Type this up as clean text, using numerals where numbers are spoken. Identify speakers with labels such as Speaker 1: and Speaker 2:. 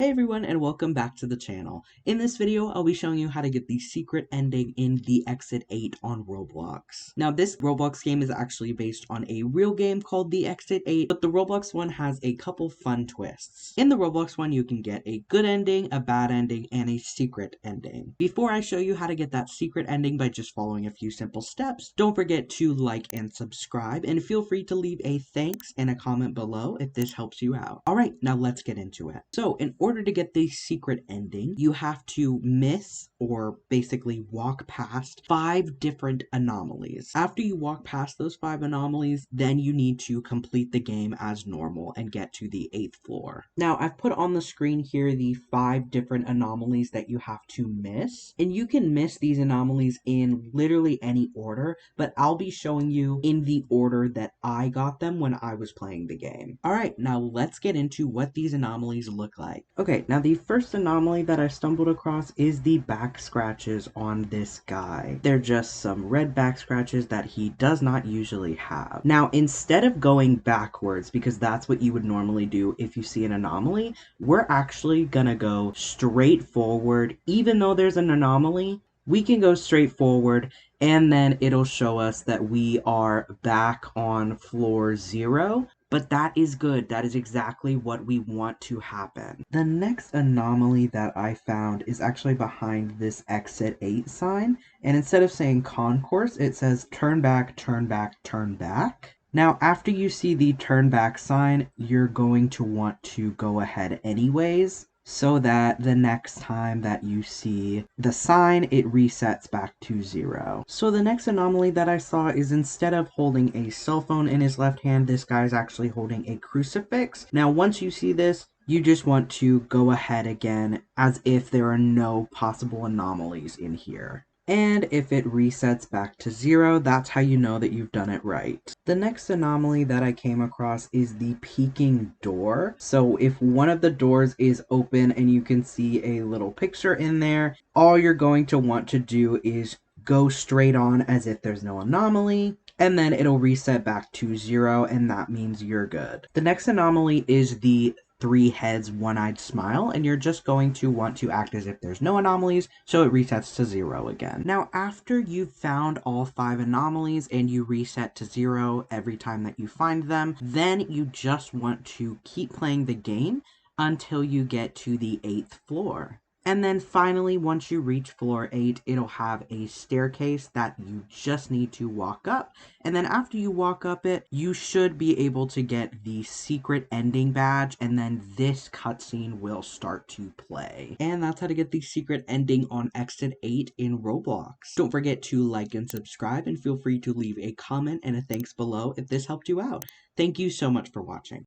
Speaker 1: Hey everyone, and welcome back to the channel. In this video, I'll be showing you how to get the secret ending in the Exit 8 on Roblox. Now, this Roblox game is actually based on a real game called the Exit 8, but the Roblox one has a couple fun twists. In the Roblox one, you can get a good ending, a bad ending, and a secret ending. Before I show you how to get that secret ending by just following a few simple steps, don't forget to like and subscribe, and feel free to leave a thanks and a comment below if this helps you out. Alright, now let's get into it. So, in order to get the secret ending, you have to miss or basically walk past 5 different anomalies. After you walk past those 5 anomalies, then you need to complete the game as normal and get to the 8th floor. Now, I've put on the screen here the 5 different anomalies that you have to miss, and you can miss these anomalies in literally any order, but I'll be showing you in the order that I got them when I was playing the game. Alright, now let's get into what these anomalies look like. Okay, now the first anomaly that I stumbled across is the back scratches on this guy. They're just some red back scratches that he does not usually have. Now, instead of going backwards, because that's what you would normally do if you see an anomaly, we're actually gonna go straight forward. Even though there's an anomaly, we can go straight forward and then it'll show us that we are back on floor 0. But that is good. That is exactly what we want to happen. The next anomaly that I found is actually behind this Exit 8 sign. And instead of saying concourse, it says turn back, turn back, turn back. Now, after you see the turn back sign, you're going to want to go ahead anyways, so that the next time that you see the sign, it resets back to 0. So the next anomaly that I saw is instead of holding a cell phone in his left hand, this guy's actually holding a crucifix. Now, once you see this, you just want to go ahead again as if there are no possible anomalies in here. And if it resets back to 0, that's how you know that you've done it right. The next anomaly that I came across is the peeking door. So if one of the doors is open and you can see a little picture in there, all you're going to want to do is go straight on as if there's no anomaly, and then it'll reset back to 0, and that means you're good. The next anomaly is the 3 heads, 1-eyed smile, and you're just going to want to act as if there's no anomalies, so it resets to 0 again. Now, after you've found all 5 anomalies and you reset to 0 every time that you find them, then you just want to keep playing the game until you get to the 8th floor. And then finally, once you reach floor 8, it'll have a staircase that you just need to walk up. And then after you walk up it, you should be able to get the secret ending badge, and then this cutscene will start to play. And that's how to get the secret ending on Exit 8 in Roblox. Don't forget to like and subscribe, and feel free to leave a comment and a thanks below if this helped you out. Thank you so much for watching.